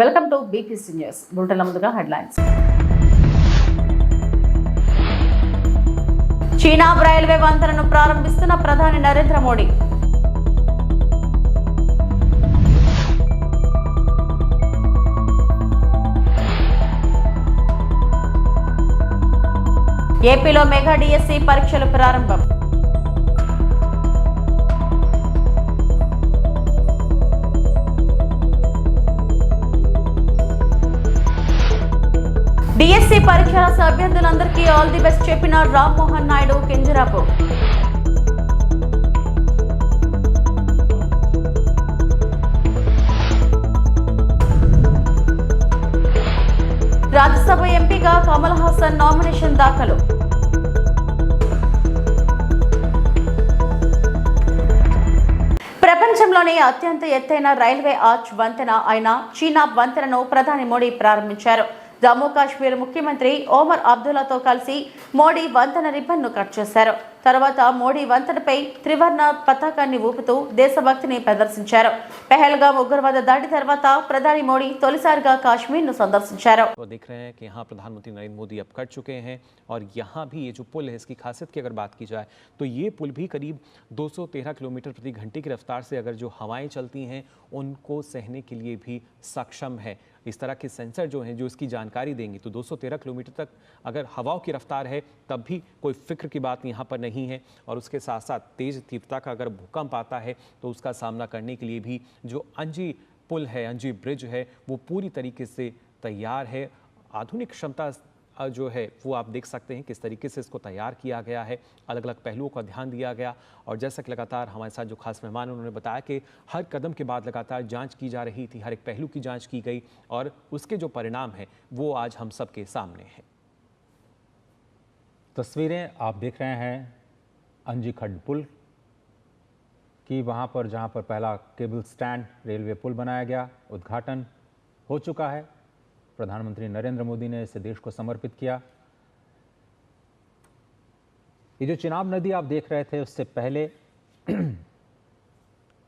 Welcome to BPC news. బులెటిన్ల ముందుగా headlines. చీనా railway వంతెనను ప్రారంభిస్తున్న ప్రధాని నరేంద్ర మోడీ. ఏపీలో మెగా డిఎస్సి పరీక్షలు ప్రారంభం. డిఎస్సి పరీక్షల అభ్యర్థులందరికీ ఆల్ ది బెస్ట్ చెప్పిన రామ్మోహన్ నాయుడు కింజరాపు. రాజ్యసభ ఎంపీగా కమల్ హాసన్ నామినేషన్ దాఖలు. ప్రపంచంలోనే అత్యంత ఎత్తైన రైల్వే ఆర్చ్ వంతెన అయిన చీనా వంతెనను ప్రధాని మోడీ ప్రారంభించారు. జమ్మూ కాశ్మీర్ ముఖ్యమంత్రి ఒమర్ అబ్దుల్లాతో కలిసి మోడీ వంతెన రిబ్బన్ను కట్ చేశారు. తర్వాత మోడీ వంతెనపై త్రివర్ణ పతాకాన్ని ఊపుతూ దేశభక్తిని ప్రదర్శించారు. పహల్గామ్ ఉగ్రవాద దాడి తర్వాత ప్రధాని మోడీ తొలిసారిగా కాశ్మీర్ను సందర్శించారు. देख रहे हैं कि यहाँ प्रधानमंत्री नरेंद्र मोदी अब कर चुके हैं और यहाँ भी ये जो पुल है इसकी खासियत की अगर बात की जाए तो ये पुल भी करीब 213 किलोमीटर प्रति घंटे की रफ्तार से अगर जो हवाएं चलती हैं उनको सहने के लिए भी सक्षम है। इस तरह के सेंसर जो हैं जो इसकी जानकारी देंगे तो 213 किलोमीटर तक अगर हवाओं की रफ्तार है तब भी कोई फिक्र की बात यहाँ पर नहीं है। और उसके साथ साथ तेज़ तीव्रता का अगर भूकंप आता है तो उसका सामना करने के लिए भी जो अंजी पुल है, अंजी ब्रिज है, वो पूरी तरीके से तैयार है। आधुनिक क्षमता जो है वो आप देख सकते हैं किस तरीके से इसको तैयार किया गया है, अलग अलग पहलुओं का ध्यान दिया गया। और जैसा कि लगातार हमारे साथ जो खास मेहमान उन्होंने बताया कि हर कदम के बाद लगातार जांच की जा रही थी, हर एक पहलू की जांच की गई और उसके जो परिणाम हैं वो आज हम सबके सामने हैं। तस्वीरें आप देख रहे हैं अंजी खड्ड पुल की, वहाँ पर जहाँ पर पहला केबल स्टैंड रेलवे पुल बनाया गया, उद्घाटन हो चुका है। प्रधानमंत्री नरेंद्र मोदी ने इसे देश को समर्पित किया। ये जो चिनाब नदी आप देख रहे थे उससे पहले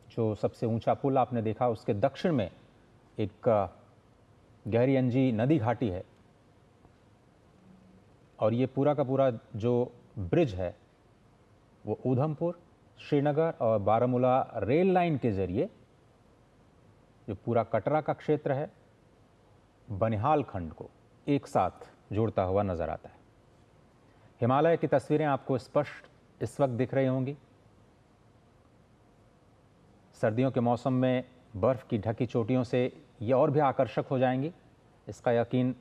जो सबसे ऊंचा पुल आपने देखा उसके दक्षिण में एक गहरी अंजी नदी घाटी है और ये पूरा का पूरा जो ब्रिज है वो ऊधमपुर, श्रीनगर और बारामूला रेल लाइन के जरिए जो पूरा कटरा का क्षेत्र है, बनिहाल खंड को एक साथ जोड़ता हुआ नजर आता है। हिमालय की तस्वीरें आपको स्पष्ट इस वक्त दिख रही होंगी। सर्दियों के मौसम में बर्फ की ढकी चोटियों से ये और भी आकर्षक हो जाएंगी, इसका यकीन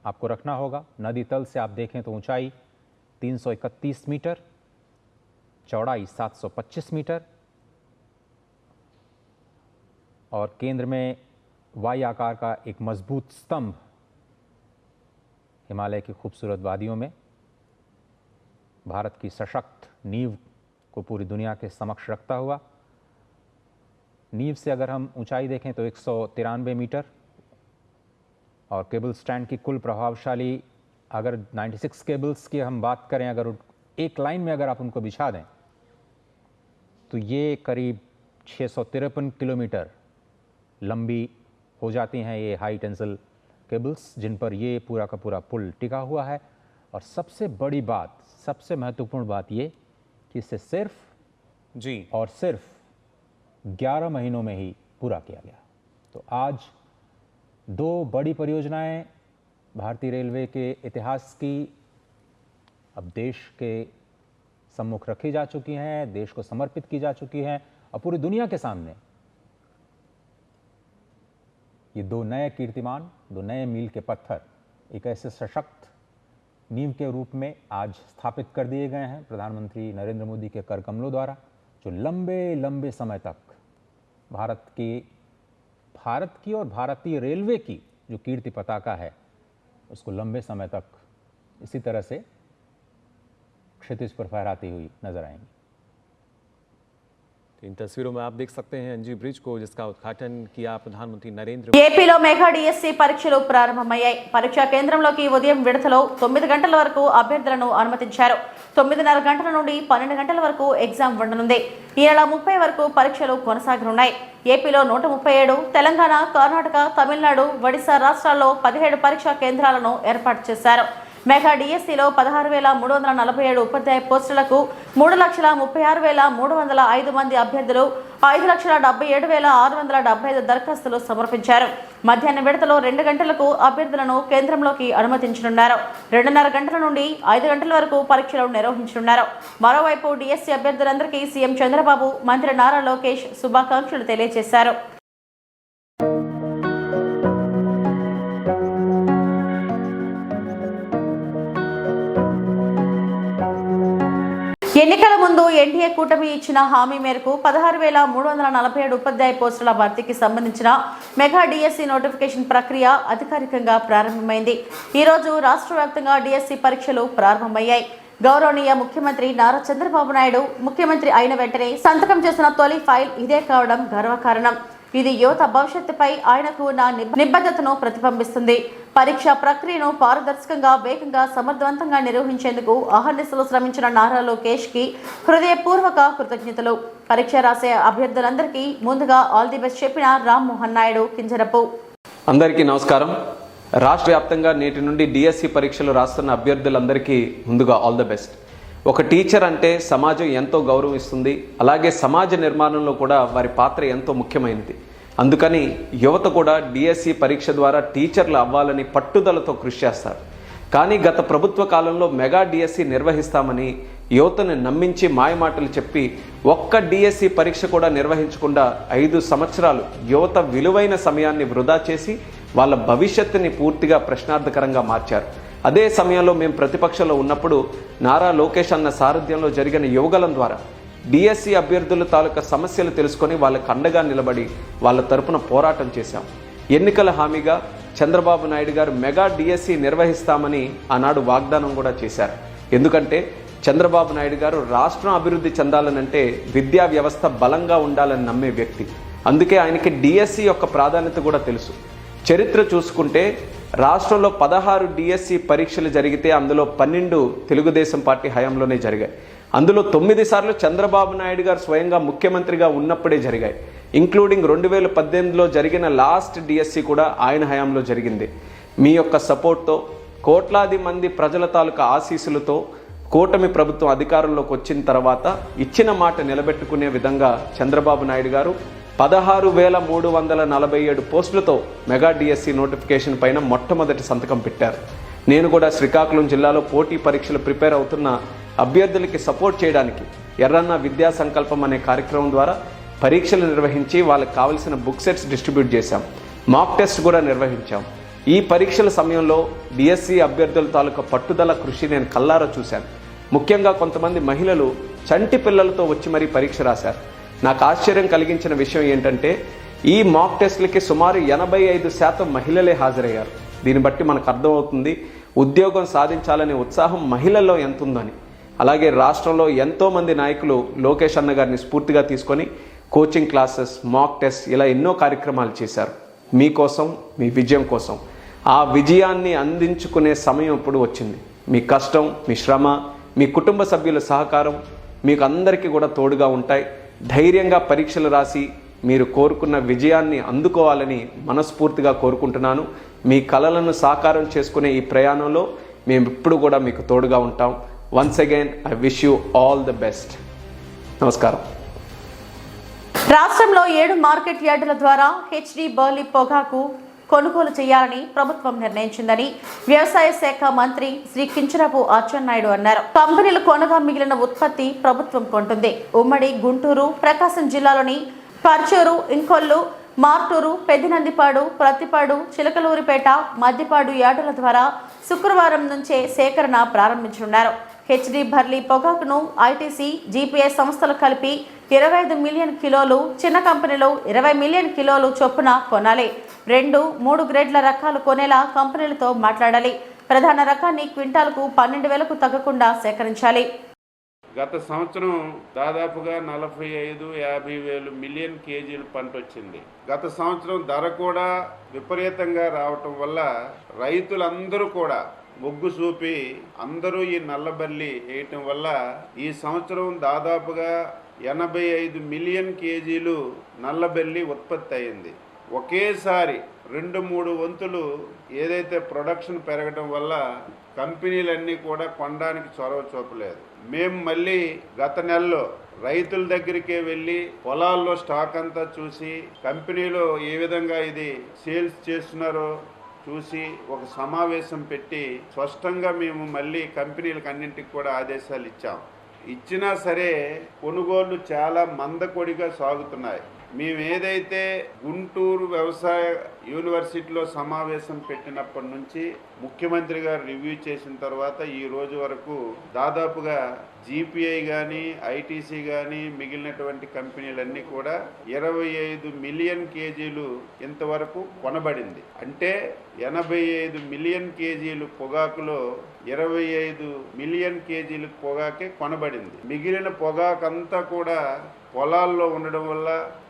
आपको रखना होगा। नदी तल से आप देखें तो ऊंचाई 331 मीटर, चौड़ाई 725 मीटर और केंद्र में वाई आकार का एक मजबूत स्तंभ हिमालय की खूबसूरत वादियों में भारत की सशक्त नींव को पूरी दुनिया के समक्ष रखता हुआ। नींव से अगर हम ऊंचाई देखें तो 193 मीटर और केबल स्टैंड की कुल प्रभावशाली अगर 96 केबल्स की हम बात करें, अगर एक लाइन में अगर आप उनको बिछा दें तो ये करीब 653 किलोमीटर लंबी हो जाती हैं ये हाई टेंसिल केबल्स, जिन पर ये पूरा का पूरा पुल टिका हुआ है। और सबसे बड़ी बात, सबसे महत्वपूर्ण बात ये कि इसे सिर्फ और सिर्फ 11 महीनों में ही पूरा किया गया। तो आज दो बड़ी परियोजनाएं भारतीय रेलवे के इतिहास की अब देश के सम्मुख रखी जा चुकी हैं, देश को समर्पित की जा चुकी हैं और पूरी दुनिया के सामने ये दो नए कीर्तिमान, दो नए मील के पत्थर एक ऐसे सशक्त नींव के रूप में आज स्थापित कर दिए गए हैं प्रधानमंत्री नरेंद्र मोदी के कर कमलों द्वारा, जो लंबे लंबे समय तक भारत की और भारतीय रेलवे की जो कीर्ति पताका है उसको लंबे समय तक इसी तरह से क्षितिज पर फहराती हुई नजर आएंगी। तो इन तस्वीरों में आप देख सकते हैं एनजी ब्रिज को, जिसका उद्घाटन किया प्रधानमंत्री नरेंद्र ఏపీలో మెగా డిఎస్సి పరీక్షలు ప్రారంభమయ్యాయి. పరీక్షా కేంద్రంలోకి ఉదయం విడతలో 9 గంటల వరకు అభ్యర్థులను అనుమతించారు. 9:30 గంటల నుండి 12 గంటల వరకు ఎగ్జామ్ ఉండనుంది. ఈ నెల 30 వరకు పరీక్షలు కొనసాగనున్నాయి. ఏపీలో 137, తెలంగాణ, కర్ణాటక, తమిళనాడు, ఒడిశా రాష్ట్రాల్లో 17 పరీక్షా కేంద్రాలను ఏర్పాటు చేశారు. మెగా డిఎస్సిలో 16,347 ఉపాధ్యాయ పోస్టులకు 3,36,305 మంది అభ్యర్థులు 5,77,675 దరఖాస్తులు సమర్పించారు. మధ్యాహ్నం విడతలో 2 గంటలకు అభ్యర్థులను కేంద్రంలోకి అనుమతించనున్నారు. 2:30 గంటల నుండి 5 గంటల వరకు పరీక్షలు నిర్వహించనున్నారు. మరోవైపు డిఎస్సి అభ్యర్థులందరికీ సీఎం చంద్రబాబు, మంత్రి నారా లోకేష్ శుభాకాంక్షలు తెలియజేశారు. ఎన్నికల ముందు ఎన్డీఏ కూటమి ఇచ్చిన హామీ మేరకు 16,347 ఉపాధ్యాయ పోస్టుల భర్తీకి సంబంధించిన మెగా డిఎస్సి నోటిఫికేషన్ ప్రక్రియ అధికారికంగా ప్రారంభమైంది. ఈ రోజు రాష్ట్ర వ్యాప్తంగా డిఎస్సి పరీక్షలు ప్రారంభమయ్యాయి. గౌరవనీయ ముఖ్యమంత్రి నారా చంద్రబాబు నాయుడు ముఖ్యమంత్రి అయిన వెంటనే సంతకం చేసిన తొలి ఫైల్ ఇదే కావడం గర్వకారణం. ఇది యువత భవిష్యత్తుపై ఆయనకు ఉన్న నిబద్ధతను ప్రతిబింబిస్తుంది. పరీక్షా ప్రక్రియను పారదర్శకంగా, వేగంగా, సమర్థవంతంగా నిర్వహించేందుకు అహర్నిశలు శ్రమించిన నారా లోకేష్ కి హృదయపూర్వక కృతజ్ఞతలు. పరీక్ష రాసే అభ్యర్థులందరికీ ముందుగా ఆల్ ది బెస్ట్ చెప్పిన రామ్మోహన్ నాయుడు కింజరపు. అందరికీ నమస్కారం. రాష్ట్ర వ్యాప్తంగా నేటి నుండి డిఎస్సి పరీక్షలు రాస్తున్న అభ్యర్థులందరికీ ముందుగా ఆల్ ద బెస్ట్. ఒక టీచర్ అంటే సమాజం ఎంతో గౌరవిస్తుంది. అలాగే సమాజ నిర్మాణంలో కూడా వారి పాత్ర ఎంతో ముఖ్యమైనది. అందుకని యువత కూడా డిఎస్సి పరీక్ష ద్వారా టీచర్లు అవ్వాలని పట్టుదలతో కృషి చేస్తారు. కానీ గత ప్రభుత్వ కాలంలో మెగా డిఎస్సి నిర్వహిస్తామని యువతను నమ్మించి మాయమాటలు చెప్పి ఒక్క డిఎస్సి పరీక్ష కూడా నిర్వహించకుండా 5 సంవత్సరాలు యువత విలువైన సమయాన్ని వృధా చేసి వాళ్ళ భవిష్యత్తుని పూర్తిగా ప్రశ్నార్థకరంగా మార్చారు. అదే సమయంలో మేము ప్రతిపక్షంలో ఉన్నప్పుడు నారా లోకేష్ అన్న సారథ్యంలో జరిగిన యువగలం ద్వారా డిఎస్సి అభ్యర్థుల తాలూకా సమస్యలు తెలుసుకొని వాళ్ళకు అండగా నిలబడి వాళ్ళ తరపున పోరాటం చేశాం. ఎన్నికల హామీగా చంద్రబాబు నాయుడు గారు మెగా డిఎస్సి నిర్వహిస్తామని ఆనాడు వాగ్దానం కూడా చేశారు. ఎందుకంటే చంద్రబాబు నాయుడు గారు రాష్ట్రం అభివృద్ధి చెందాలనంటే విద్యా వ్యవస్థ బలంగా ఉండాలని నమ్మే వ్యక్తి. అందుకే ఆయనకి డిఎస్సి యొక్క ప్రాధాన్యత కూడా తెలుసు. చరిత్ర చూసుకుంటే రాష్ట్రంలో 16 డిఎస్సి పరీక్షలు జరిగితే అందులో 12 తెలుగుదేశం పార్టీ హయాంలోనే జరిగాయి. అందులో 9 సార్లు చంద్రబాబు నాయుడు గారు స్వయంగా ముఖ్యమంత్రిగా ఉన్నప్పుడే జరిగాయి. ఇంక్లూడింగ్ 2018లో జరిగిన లాస్ట్ డిఎస్సి కూడా ఆయన హయాంలో జరిగింది. మీ యొక్క సపోర్ట్తో, కోట్లాది మంది ప్రజల తాలూకా ఆశీస్సులతో కూటమి ప్రభుత్వం అధికారంలోకి వచ్చిన తర్వాత ఇచ్చిన మాట నిలబెట్టుకునే విధంగా చంద్రబాబు నాయుడు గారు 16,347 పోస్టులతో మెగా డిఎస్సి నోటిఫికేషన్ పైన మొట్టమొదటి సంతకం పెట్టారు. నేను కూడా శ్రీకాకుళం జిల్లాలో పోటీ పరీక్షలు ప్రిపేర్ అవుతున్న అభ్యర్థులకి సపోర్ట్ చేయడానికి ఎర్రన్న విద్యా సంకల్పం అనే కార్యక్రమం ద్వారా పరీక్షలు నిర్వహించి వాళ్ళకి కావలసిన బుక్ సెట్స్ డిస్ట్రిబ్యూట్ చేశాం. మాక్ టెస్ట్ కూడా నిర్వహించాం. ఈ పరీక్షల సమయంలో డిఎస్సి అభ్యర్థుల తాలూకా పట్టుదల, కృషి నేను కల్లారా చూశాను. ముఖ్యంగా కొంతమంది మహిళలు చంటి పిల్లలతో వచ్చి మరీ పరీక్ష రాశారు. నాకు ఆశ్చర్యం కలిగించిన విషయం ఏంటంటే ఈ మాక్ టెస్ట్లకి సుమారు 85% మహిళలే హాజరయ్యారు. దీన్ని బట్టి మనకు అర్థమవుతుంది ఉద్యోగం సాధించాలనే ఉత్సాహం మహిళల్లో ఎంత ఉందని. అలాగే రాష్ట్రంలో ఎంతోమంది నాయకులు లోకేష్ అన్న గారిని స్ఫూర్తిగా తీసుకొని కోచింగ్ క్లాసెస్, మాక్ టెస్ట్ ఇలా ఎన్నో కార్యక్రమాలు చేశారు. మీకోసం, మీ విజయం కోసం. ఆ విజయాన్ని అందించుకునే సమయం ఇప్పుడు వచ్చింది. మీ కష్టం, మీ శ్రమ, మీ కుటుంబ సభ్యుల సహకారం మీకు అందరికీ కూడా తోడుగా ఉంటాయి. ధైర్యంగా పరీక్షలు రాసి మీరు కోరుకున్న విజయాన్ని అందుకోవాలని మనస్ఫూర్తిగా కోరుకుంటున్నాను. మీ కలలను సాకారం చేసుకునే ఈ ప్రయాణంలో మేము ఇప్పుడు కూడా మీకు తోడుగా ఉంటాం. Once again I wish you all the best. నమస్కారం. రాష్ట్రంలో 7 మార్కెట్ యార్డుల ద్వారా హెచ్డి బర్లీ పొగాకు కొనుగోలు చేయాలని ప్రభుత్వం నిర్ణయించిందని వ్యవసాయ శాఖ మంత్రి శ్రీ కింజరాపు అచ్చెన్నాయుడు అన్నారు. కంపెనీలు కొనగా మిగిలిన ఉత్పత్తి ప్రభుత్వం కొంటుంది. ఉమ్మడి గుంటూరు, ప్రకాశం జిల్లాలోని పర్చూరు, ఇంకొల్లు, మార్టూరు, పెద్దినందిపాడు, ప్రత్తిపాడు, చిలకలూరిపేట, మద్దిపాడు యార్డుల ద్వారా శుక్రవారం నుంచే సేకరణ ప్రారంభించనున్నారు. హెచ్డి బర్లీ పొగాకును ఐటీసీ, జీపీఎస్ సంస్థలు కలిపి 25 మిలియన్ కిలోలు, చిన్న కంపెనీలు 20 మిలియన్ కిలోలు చొప్పున కొనాలి. 2, 3 గ్రేడ్ల రకాలు కొనేలా కంపెనీలతో మాట్లాడాలి. ప్రధాన రకాన్ని క్వింటాల్కు 12,000కు తగ్గకుండా సేకరించాలి. గత సంవత్సరం దాదాపుగా 45-50 మిలియన్ కేజీలు పంట వచ్చింది. గత సంవత్సరం ధర కూడా విపరీతంగా రావటం వల్ల రైతులందరూ కూడా మొగ్గు చూపి అందరూ ఈ నల్లబల్లి వేయటం వల్ల ఈ సంవత్సరం దాదాపుగా 85 మిలియన్ కేజీలు నల్లబల్లి ఉత్పత్తి అయింది. ఒకేసారి 2-3 వంతులు ఏదైతే ప్రొడక్షన్ పెరగడం వల్ల కంపెనీలన్నీ కూడా కొనడానికి చొరవ చూపలేదు. మేము మళ్ళీ గత నెలలో రైతుల దగ్గరికే వెళ్ళి పొలాల్లో స్టాక్ అంతా చూసి కంపెనీలో ఏ విధంగా ఇది సేల్స్ చేస్తున్నారో చూసి ఒక సమావేశం పెట్టి స్పష్టంగా మేము మళ్ళీ కంపెనీలకు అన్నింటికి కూడా ఆదేశాలు ఇచ్చినా సరే కొనుగోళ్లు చాలా మందకొడిగా సాగుతున్నాయి. మేము ఏదైతే గుంటూరు వ్యవసాయ యూనివర్సిటీలో సమావేశం పెట్టినప్పటి నుంచి ముఖ్యమంత్రి గారు రివ్యూ చేసిన తర్వాత ఈ రోజు వరకు దాదాపుగా జీపీఐ కానీ ఐటీసీ కానీ మిగిలినటువంటి కంపెనీలన్నీ కూడా 25 మిలియన్ కేజీలు ఇంతవరకు కొనబడింది. అంటే 85 మిలియన్ కేజీలు పొగాకులో 25 మిలియన్ కేజీలు పొగాకే కొనబడింది. మిగిలిన పొగాకంతా కూడా పొలాల్లో ఉండడం వల్ల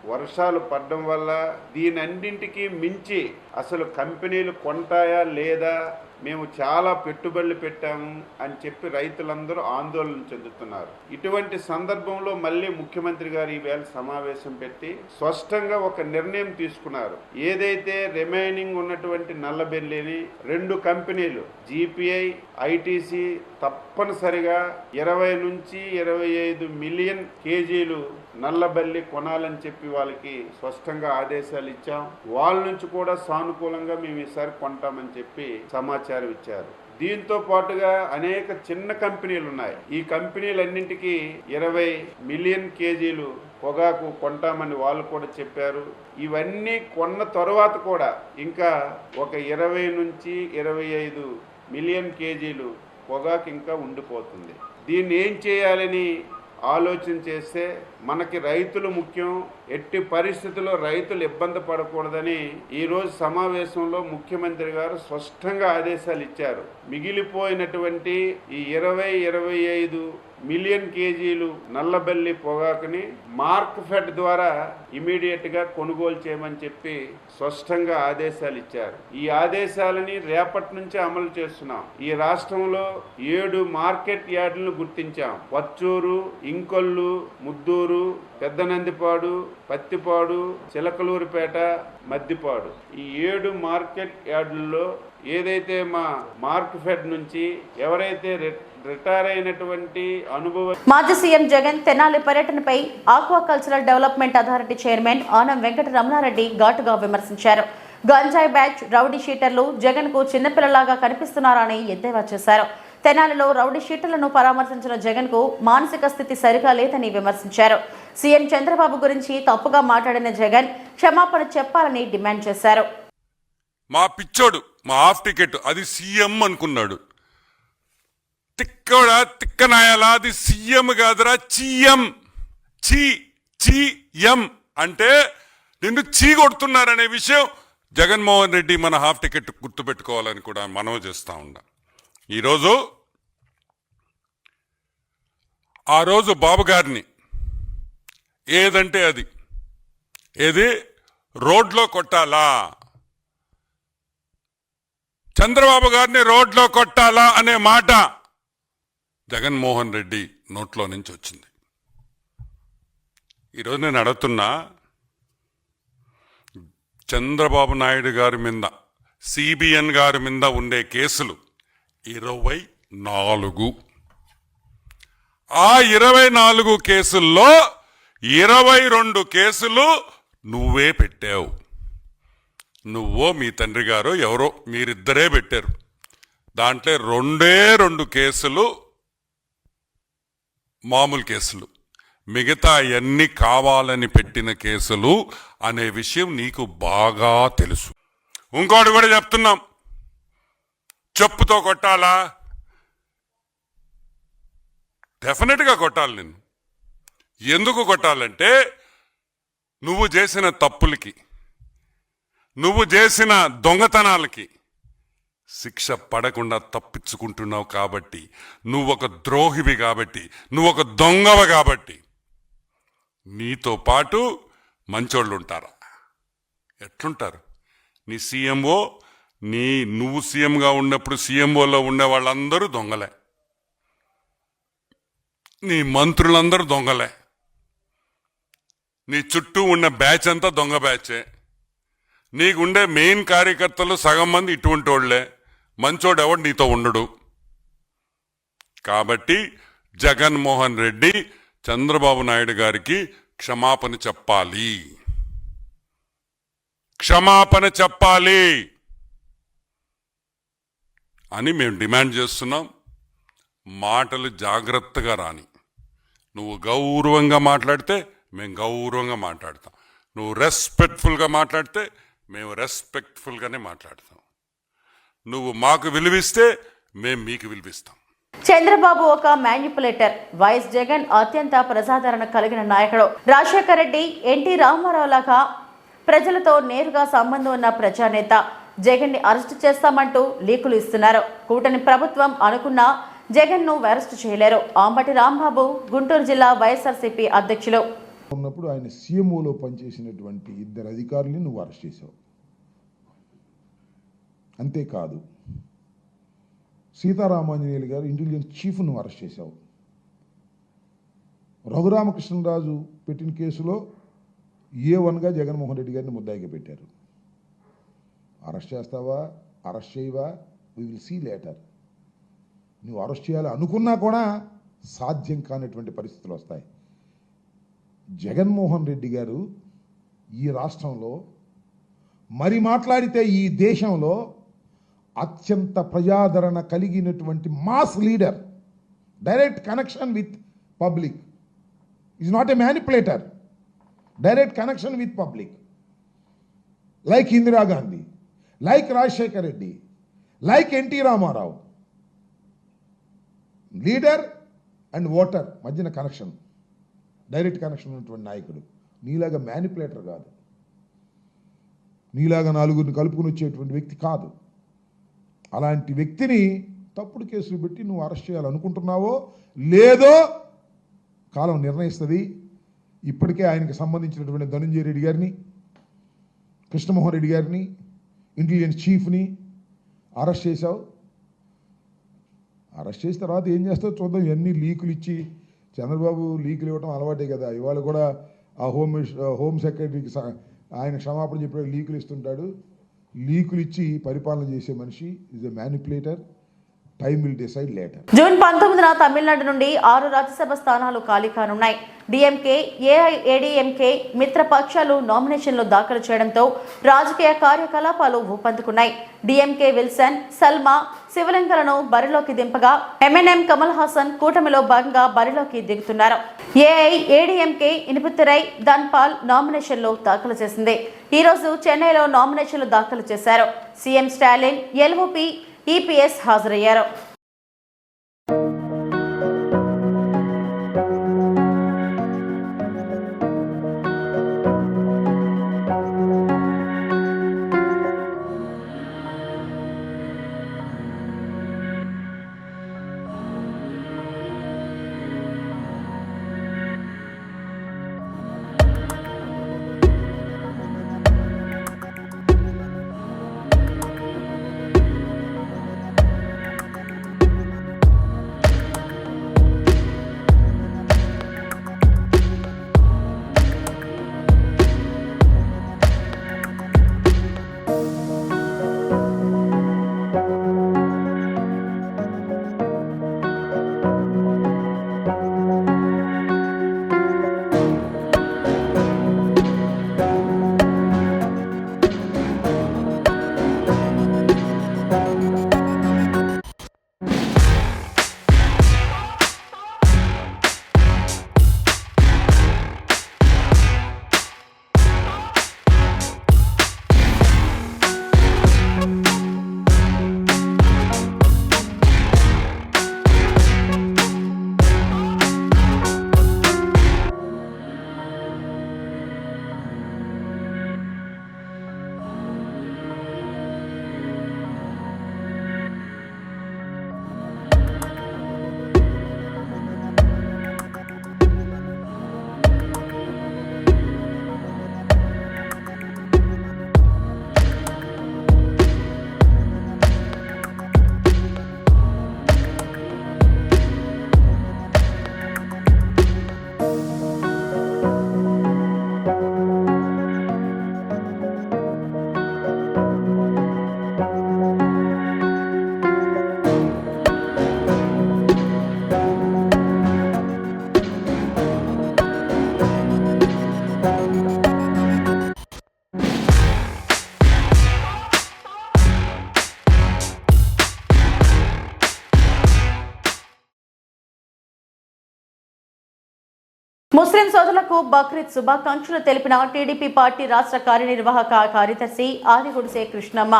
వర్షాలు పడడం వల్ల దీనన్నింటికి మించి అసలు కంపెనీలు కొంటాయా లేదా, మేము చాలా పెట్టుబడులు పెట్టాము అని చెప్పి రైతులందరూ ఆందోళన చెందుతున్నారు. ఇటువంటి సందర్భంలో మళ్ళీ ముఖ్యమంత్రి గారు ఈవేళ సమావేశం పెట్టి స్పష్టంగా ఒక నిర్ణయం తీసుకున్నారు. ఏదైతే రిమైనింగ్ ఉన్నటువంటి నల్లబెల్లిని 2 కంపెనీలు జీపీఐ ఐటీసీ తప్పనిసరిగా 20-25 మిలియన్ కేజీలు నల్లబల్లి కొనాలని చెప్పి వాళ్ళకి స్పష్టంగా ఆదేశాలు ఇచ్చాం. వాళ్ళ నుంచి కూడా సానుకూలంగా మేము ఈసారి కొంటామని చెప్పి సమాచారం ఇచ్చారు. దీంతో పాటుగా అనేక చిన్న కంపెనీలు ఉన్నాయి. ఈ కంపెనీలన్నింటికి 20 మిలియన్ కేజీలు పొగాకు కొంటామని వాళ్ళు కూడా చెప్పారు. ఇవన్నీ కొన్న తర్వాత కూడా ఇంకా ఒక 20-25 మిలియన్ కేజీలు పొగాకు ఇంకా ఉండిపోతుంది. దీన్ని ఏం చేయాలని ఆలోచన చేస్తే మనకి రైతులు ముఖ్యం. ఎట్టి పరిస్థితుల్లో రైతులు ఇబ్బంది పడకూడదని ఈరోజు సమావేశంలో ముఖ్యమంత్రి గారు స్పష్టంగా ఆదేశాలు ఇచ్చారు. మిగిలిపోయినటువంటి ఈ 20-25 మిలియన్ కేజీలు నల్లబల్లి పొగాకుని మార్క్ ఫెడ్ ద్వారా ఇమీడియట్ గా కొనుగోలు చేయమని చెప్పి స్పష్టంగా ఆదేశాలు ఇచ్చారు. ఈ ఆదేశాలని రేపటి నుంచి అమలు చేస్తున్నాం. ఈ రాష్ట్రంలో 7 మార్కెట్ యార్డులను గుర్తించాం. పచ్చూరు, ఇంకొల్లు, ముద్దూరు, పెద్దనందిపాడు, పత్తిపాడు, చిలకలూరుపేట, మద్దిపాడు ఈ 7 మార్కెట్ యార్డుల్లో ఏదైతే మా మార్క్ ఫెడ్ నుంచి ఎవరైతే రిటైర్ అయినటువంటి అనుభవం. మాజీ సీఎం జగన్ తెనాలి పర్యటనపై aquacultural development authority chairman Anam Venkata Ramana Reddy ఘాటుగా విమర్శించారు. గంజాయి బ్యాచ్ రౌడీ షీటర్లు జగన్ కు చిన్నపిల్లలాగా కనిపిస్తున్నారని ఎద్దేవా చేశారు. తెనాలిలో రౌడీ షీటర్లను పరామర్శించిన జగన్ కు మానసిక స్థితి సరిగా లేదని విమర్శించారు. సీఎం చంద్రబాబు గురించి తప్పుగా మాట్లాడిన జగన్ క్షమాపణ చెప్పాలని డిమాండ్ చేశారు. మా పిచ్చోడు మా హాఫ్ టికెట్ అది సీఎం అనుకున్నాడు. తిక్కనాయాలా అది సీఎం కాదురా, చీఎం. చీఎం అంటే నిన్ను చీ కొడుతున్నారనే విషయం జగన్మోహన్ రెడ్డి మన హాఫ్ టికెట్ గుర్తుపెట్టుకోవాలని కూడా మనవి చేస్తా ఉన్నా. ఈరోజు ఆ రోజు బాబు గారిని ఏదంటే అది ఏది రోడ్లో కొట్టాలా, చంద్రబాబు గారిని రోడ్లో కొట్టాలా అనే మాట జగన్మోహన్ రెడ్డి నోట్లో నుంచి వచ్చింది. ఈరోజు నేను అడుగుతున్నా, చంద్రబాబు నాయుడు గారి మీద సిబిఎన్ గారి మీద ఉండే కేసులు 24. ఆ 24 కేసుల్లో 22 కేసులు నువ్వే పెట్టావు. నువ్వో మీ తండ్రి గారో ఎవరో మీరిద్దరే పెట్టారు. దాంట్లో 2 కేసులు మామూలు కేసులు, మిగతా అన్నీ కావాలని పెట్టిన కేసులు అనే విషయం నీకు బాగా తెలుసు. ఇంకోటి కూడా చెప్తున్నాం, చెప్పుతో కొట్టాలా? డెఫినెట్గా కొట్టాలి. నిన్ను ఎందుకు కొట్టాలంటే నువ్వు చేసిన తప్పులకి, నువ్వు చేసిన దొంగతనాలకి శిక్ష పడకుండా తప్పించుకుంటున్నావు కాబట్టి, నువ్వొక ద్రోహివి కాబట్టి, నువ్వొక దొంగవ కాబట్టి నీతో పాటు మంచోళ్ళు ఉంటారా? ఎట్లుంటారు? నీ సీఎంఓ, నువ్వు సీఎంగా ఉన్నప్పుడు సీఎంఓలో ఉండే వాళ్ళందరూ దొంగలే, నీ మంత్రులందరూ దొంగలే, నీ చుట్టూ ఉన్న బ్యాచ్ అంతా దొంగ బ్యాచే, నీకుండే మెయిన్ కార్యకర్తలు సగం మంది ఇటువంటి వాళ్లే, మంచోడు ఎవడు నీతో ఉండడు. కాబట్టి జగన్మోహన్ రెడ్డి చంద్రబాబు నాయుడు గారికి క్షమాపణ చెప్పాలి, క్షమాపణ చెప్పాలి అని మేము డిమాండ్ చేస్తున్నాం. మాటలు జాగ్రత్తగా రాని. నువ్వు గౌరవంగా మాట్లాడితే మేము గౌరవంగా మాట్లాడతాం, నువ్వు రెస్పెక్ట్ఫుల్గా మాట్లాడితే మేము రెస్పెక్ట్ఫుల్గానే మాట్లాడతాం. నువ్వు మాకు విలువిస్తే మేము మీకు విలువిస్తాం. చంద్రబాబు ఒక మ్యానిపులేటర్. వైఎస్ జగన్ అత్యంత ప్రజాదరణ కలిగిన నాయకుడు. రాజశేఖర రెడ్డి, ఎన్టీ రామారావు లాగా ప్రజలతో నేరుగా సంబంధం ఉన్న ప్రజానేత. జగన్ ని అరెస్టు చేస్తామంటూ లీకులు ఇస్తున్నారు. కూటమి ప్రభుత్వం అనుకున్నా జగన్ ను అరెస్టు చేయలేరు. అంబటి రాంబాబు, గుంటూరు జిల్లా వైఎస్ఆర్సీపీ అధ్యక్షులు. ఉన్నప్పుడు ఆయన సీఎంఓలో పనిచేసినటువంటి 2 అధికారుల్ని నువ్వు అరెస్ట్ చేశావు. అంతేకాదు, సీతారామాంజనేయులు గారు ఇంటెలిజెన్స్ చీఫ్ నువ్వు అరెస్ట్ చేశావు. రఘురామకృష్ణరాజు పెట్టిన కేసులో A1గా జగన్మోహన్ రెడ్డి గారిని ముద్దాయిగా పెట్టారు. అరెస్ట్ చేస్తావా, అరెస్ట్ చేయవా, వి విల్ సీ లేటర్. నువ్వు అరెస్ట్ చేయాలి అనుకున్నా కూడా సాధ్యం కానిటువంటి పరిస్థితులు వస్తాయి. జగన్మోహన్ రెడ్డి గారు ఈ రాష్ట్రంలో, మరి మాట్లాడితే ఈ దేశంలో అత్యంత ప్రజాదరణ కలిగినటువంటి mass leader. Direct connection with public. Is not a manipulator. Direct connection with public. Like Indira Gandhi, like Rajasekhar Reddy, like NT Rama Rao. Leader and voter మధ్యన కనెక్షన్, డైరెక్ట్ కనెక్షన్ ఉన్నటువంటి నాయకుడు. నీలాగా మ్యానిపులేటర్ కాదు, నీలాగా 4గురిని కలుపుకుని వచ్చేటువంటి వ్యక్తి కాదు. అలాంటి వ్యక్తిని తప్పుడు కేసులు పెట్టి నువ్వు అరెస్ట్ చేయాలనుకుంటున్నావో లేదో కాలం నిర్ణయిస్తుంది. ఇప్పటికే ఆయనకు సంబంధించినటువంటి ధనంజయ రెడ్డి గారిని, కృష్ణమోహన్ రెడ్డి గారిని, ఇంటెలిజెన్స్ చీఫ్ని అరెస్ట్ చేశావు. అరెస్ట్ చేసిన తర్వాత ఏం చేస్తావు చూద్దాం. ఇవన్నీ లీకులు ఇచ్చి, చంద్రబాబు లీకులు ఇవ్వడం అలవాటే కదా. ఇవాళ కూడా ఆ హోమ్ సెక్రటరీకి ఆయన క్షమాపణ చెప్పే లీకులు ఇస్తుంటాడు. లీకులు ఇచ్చి పరిపాలన చేసే మనిషి is a manipulator. Time will decide later. June 19న తమిళనాడు నుండి 6 రాజ్యసభ స్థానాలు ఖాళీ కానున్నాయి. డిఎంకే, ఏఐఏడీఎంకే మిత్రపక్షాలు నామినేషన్లు దాఖలు చేయడంతో రాజకీయ కార్యకలాపాలు ఊపందుకున్నాయి. డిఎంకే విల్సన్, సల్మా శివలింగలను బరిలోకి దింపగా ఎంఎన్ఎం కమల్ హాసన్ కూటమిలో భాగంగా బరిలోకి దిగుతున్నారు. ఏఐఏడీఎంకే ఇనుపుతిరై ధన్పాల్ నామినేషన్లు దాఖలు చేసింది. ఈ రోజు చెన్నైలో నామినేషన్లు దాఖలు చేశారు. సీఎం స్టాలిన్, ఎల్ఓపి, ఈపీఎస్ హాజరయ్యారు. ముస్లిం సోదరులకు బక్రీద్ శుభాకాంక్షలు తెలిపిన టీడీపీ పార్టీ రాష్ట్ర కార్యనిర్వాహక కార్యదర్శి ఆదిగుడిసే కృష్ణమ్మ.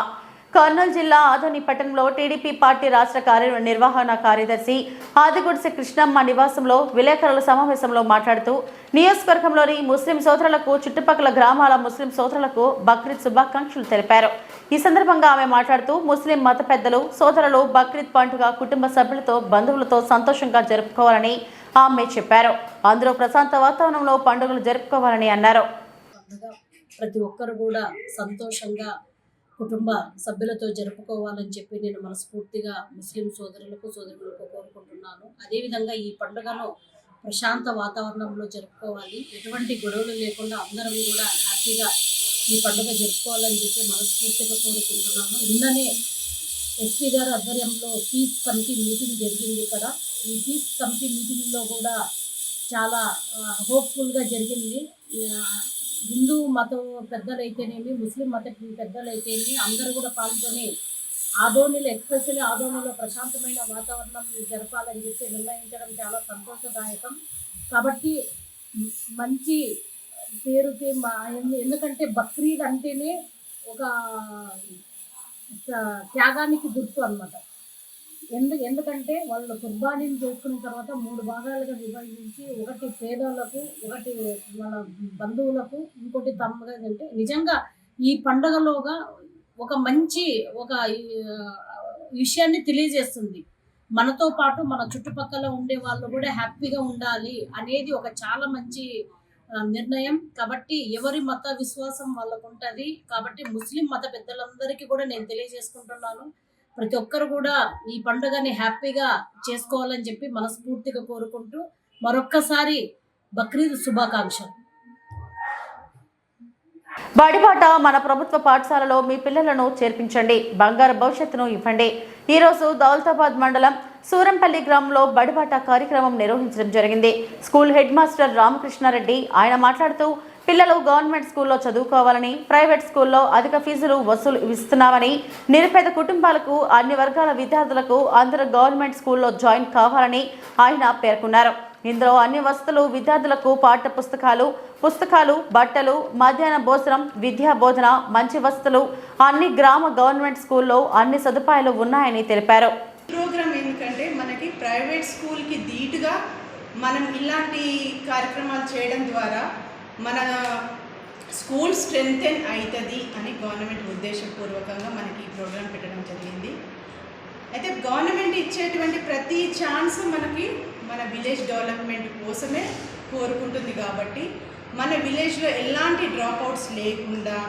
కర్నూలు జిల్లా ఆదోని పట్టణంలో టీడీపీ పార్టీ రాష్ట్ర కార్యనిర్వహణ కార్యదర్శి ఆదిగుడిసే కృష్ణమ్మ నివాసంలో విలేకరుల సమావేశంలో మాట్లాడుతూ నియోజకవర్గంలోని ముస్లిం సోదరులకు చుట్టుపక్కల గ్రామాల ముస్లిం సోదరులకు బక్రీద్ శుభాకాంక్షలు తెలిపారు. ఈ సందర్భంగా ఆమె మాట్లాడుతూ ముస్లిం మత పెద్దలు సోదరులు బక్రీద్ పండుగ కుటుంబ సభ్యులతో బంధువులతో సంతోషంగా జరుపుకోవాలని ఆమె చెప్పారు. అందరూ ప్రశాంత వాతావరణంలో పండుగలు జరుపుకోవాలని అన్నారు. ప్రతి ఒక్కరు కూడా సంతోషంగా కుటుంబ సభ్యులతో జరుపుకోవాలని చెప్పి నేను మనస్ఫూర్తిగా ముస్లిం సోదరులకు కోరుకుంటున్నాను. అదేవిధంగా ఈ పండుగను ప్రశాంత వాతావరణంలో జరుపుకోవాలి, ఎటువంటి గొడవలు లేకుండా అందరం కూడా హ్యాపీగా ఈ పండుగ జరుపుకోవాలని చెప్పి మనస్ఫూర్తిగా కోరుకుంటున్నాను. నిన్ననే ఎస్పీ గారి ఆధ్వర్యంలో పీస్ కమిటీ మీటింగ్ జరిగింది. ఇక్కడ ఈ పీస్ కమిటీ మీటింగ్లో కూడా చాలా హోప్ఫుల్గా జరిగింది. హిందూ మత పెద్దలైతేనేమి ముస్లిం మత పెద్దలైతేనేమి అందరూ కూడా పాల్గొని ఆదోనిలో ఎస్పెషల్లీ ఆదోనిలో ప్రశాంతమైన వాతావరణం జరపాలని చెప్పి నిర్ణయించడం చాలా సంతోషదాయకం. కాబట్టి మంచి పేరుకి ఎందుకంటే బక్రీద్ అంటేనే ఒక త్యాగానికి గుర్తు అన్నమాట. ఎందుకంటే వాళ్ళు కుర్బానీని చేసుకున్న తర్వాత 3 భాగాలుగా విభజించి ఒకటి పేదలకు, ఒకటి వాళ్ళ బంధువులకు, ఇంకోటి తమ్ముగా అంటే నిజంగా ఈ పండుగలోగా ఒక మంచి విషయాన్ని తెలియజేస్తుంది. మనతో పాటు మన చుట్టుపక్కల ఉండే వాళ్ళు కూడా హ్యాపీగా ఉండాలి అనేది ఒక చాలా మంచి నిర్ణయం. కాబట్టి ఎవరి మత విశ్వాసం వాళ్ళకు ఉంటుంది. కాబట్టి ముస్లిం మత పెద్దలందరికీ కూడా నేను తెలియజేసుకుంటున్నాను, ప్రతి ఒక్కరు కూడా ఈ పండుగని హ్యాపీగా చేసుకోవాలని చెప్పి మనస్ఫూర్తిగా కోరుకుంటూ మరొక్కసారి బక్రీద్ శుభాకాంక్షలు. బడిబాట మన ప్రభుత్వ పాఠశాలలో మీ పిల్లలను చేర్పించండి, బంగారు భవిష్యత్తును ఇవ్వండి. ఈరోజు దౌలతాబాద్ మండలం సూరంపల్లి గ్రామంలో బడిబాట కార్యక్రమం నిర్వహించడం జరిగింది. స్కూల్ హెడ్ మాస్టర్ రామకృష్ణారెడ్డి ఆయన మాట్లాడుతూ పిల్లలు గవర్నమెంట్ స్కూల్లో చదువుకోవాలని, ప్రైవేట్ స్కూల్లో అధిక ఫీజులు వసూలు ఇస్తున్నామని, నిరుపేద కుటుంబాలకు అన్ని వర్గాల విద్యార్థులకు అందరూ గవర్నమెంట్ స్కూల్లో జాయిన్ కావాలని ఆయన పేర్కొన్నారు. ఇందులో అన్ని వసతులు విద్యార్థులకు పాఠ్య పుస్తకాలు, బట్టలు, మధ్యాహ్న భోజనం, విద్యా బోధన, మంచి వసతులు అన్ని గ్రామ గవర్నమెంట్ స్కూల్లో అన్ని సదుపాయాలు ఉన్నాయని తెలిపారు. ప్రోగ్రామ్ ఎందుకంటే మనకి ప్రైవేట్ స్కూల్కి ధీటుగా మనం ఇలాంటి కార్యక్రమాలు చేయడం ద్వారా మన స్కూల్ స్ట్రెంగ్తెన్ అవుతుంది అని గవర్నమెంట్ ఉద్దేశపూర్వకంగా మనకి ఈ ప్రోగ్రాం పెట్టడం జరిగింది. అయితే గవర్నమెంట్ ఇచ్చేటువంటి ప్రతి ఛాన్స్ మనకి మన విలేజ్ డెవలప్మెంట్ కోసమే కోరుకుంటుంది. కాబట్టి మన విలేజ్లో ఎలాంటి డ్రాప్అవుట్స్ లేకుండా,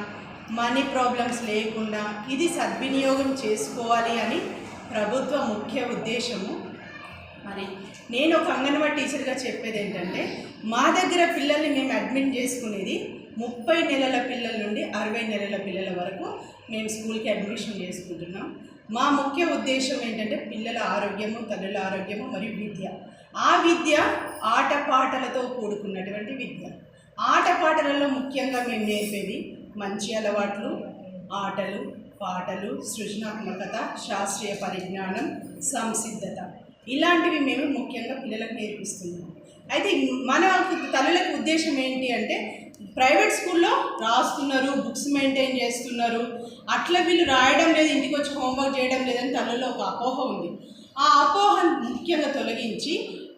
మనీ ప్రాబ్లమ్స్ లేకుండా ఇది సద్వినియోగం చేసుకోవాలి అని ప్రభుత్వ ముఖ్య ఉద్దేశము. మరి నేను ఒక అంగన్వాడీ టీచర్గా చెప్పేది ఏంటంటే, మా దగ్గర పిల్లల్ని మేము అడ్మిట్ చేసుకునేది 30 నెలల పిల్లల నుండి 60 నెలల పిల్లల వరకు మేము స్కూల్కి అడ్మిషన్ చేసుకుంటున్నాం. మా ముఖ్య ఉద్దేశం ఏంటంటే పిల్లల ఆరోగ్యము, తల్లుల ఆరోగ్యము మరియు విద్య. ఆ విద్య ఆటపాటలతో కూడుకున్నటువంటి విద్య. ఆటపాటలలో ముఖ్యంగా మేము నేర్పేది మంచి అలవాట్లు, ఆటలు, పాటలు, సృజనాత్మకత, శాస్త్రీయ పరిజ్ఞానం, సంసిద్ధత ఇలాంటివి మేము ముఖ్యంగా పిల్లలకు నేర్పిస్తున్నాం. అయితే మన తల్లులకు ఉద్దేశం ఏంటి అంటే, ప్రైవేట్ స్కూల్లో రాస్తున్నారు, బుక్స్ మెయింటైన్ చేస్తున్నారు, అట్లా వీళ్ళు రాయడం లేదు, ఇంటికి వచ్చి హోంవర్క్ చేయడం లేదని తల్లుల్లో ఒక అపోహ ఉంది. ఆ అపోహను ముఖ్యంగా తొలగించి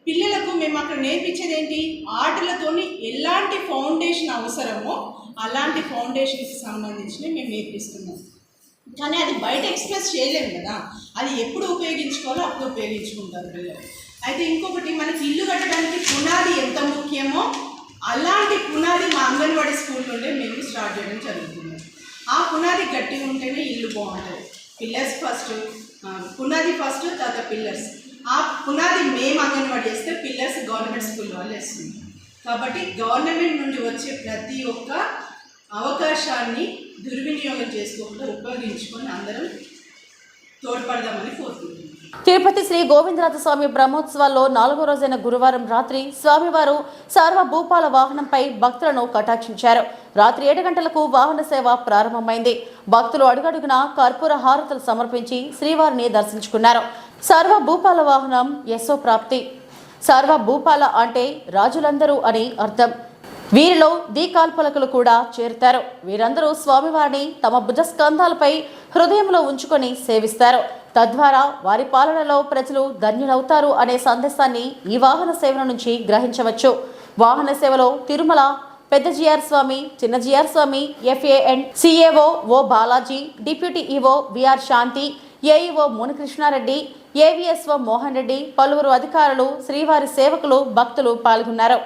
పిల్లలకు మేము అక్కడ నేర్పించేది ఏంటి, ఆటలతోని ఎలాంటి ఫౌండేషన్ అవసరమో అలాంటి ఫౌండేషన్కి సంబంధించినవి మేము నేర్పిస్తున్నాం. కానీ అది బయట ఎక్స్ప్రెస్ చేయలేము కదా, అది ఎప్పుడు ఉపయోగించుకోవాలో అప్పుడు ఉపయోగించుకుంటారు పిల్లలు. అయితే ఇంకొకటి, మనకి ఇల్లు కట్టడానికి పునాది ఎంత ముఖ్యమో అలాంటి పునాది మా అంగన్వాడీ స్కూల్ నుండే మేము స్టార్ట్ చేయడం జరుగుతుంది. ఆ పునాది గట్టిగా ఉంటేనే ఇల్లు బాగుంటుంది. పిల్లర్స్ ఫస్ట్, పునాది ఫస్ట్, తర్వాత పిల్లర్స్. ఆ పునాది మేము అంగన్వాడీ చేస్తే పిల్లర్స్ గవర్నమెంట్ స్కూల్ వాళ్ళు వేస్తుంది. కాబట్టి గవర్నమెంట్ నుండి వచ్చే ప్రతి ఒక్క అవకాశాన్ని దుర్వినియోగం చేసుకోకుండా ఉపయోగించుకొని అందరం తోడ్పడదామని కోరుకుంటున్నాం. తిరుపతి శ్రీ గోవిందరాజ స్వామి బ్రహ్మోత్సవాల్లో 4వ రోజైన గురువారం రాత్రి స్వామివారు సర్వభూపాల వాహనంపై భక్తులను కటాక్షించారు. రాత్రి 7 గంటలకు వాహన సేవ ప్రారంభమైంది. భక్తులు అడుగడుగునా కర్పూర హారతులు సమర్పించి శ్రీవారిని దర్శించుకున్నారు. సర్వభూపాల వాహనం యశోప్రాప్తి. సర్వభూపాల అంటే రాజులందరూ అని అర్థం. వీరిలో దీకాల్పలకులు కూడా చేరుతారు. వీరందరూ స్వామివారిని తమ భుజస్కంధాలపై హృదయంలో ఉంచుకొని సేవిస్తారు. తద్వారా వారి పాలనలో ప్రజలు ధన్యులవుతారు అనే సందేశాన్ని ఈ వాహన సేవల నుంచి గ్రహించవచ్చు. వాహన సేవలో తిరుమల పెద్ద జిఆర్ స్వామి, చిన్న జిఆర్ స్వామి, FAN CAO ఓ బాలాజీ, డిప్యూటీ ఈవో విఆర్ శాంతి, ఏఈఓ మునికృష్ణారెడ్డి, AVSO మోహన్ రెడ్డి, పలువురు అధికారులు, శ్రీవారి సేవకులు, భక్తులు పాల్గొన్నారు.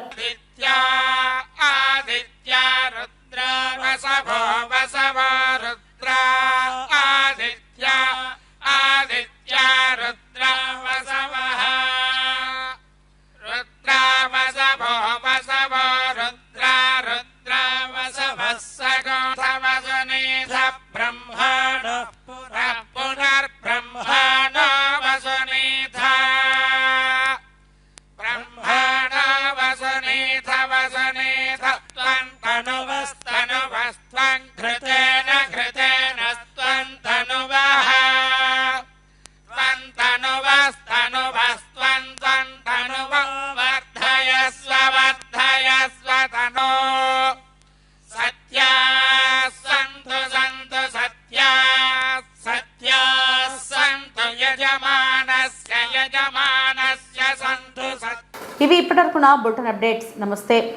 ఇవి ఇప్పటివరకు నా బులెటిన్ అప్డేట్స్. నమస్తే.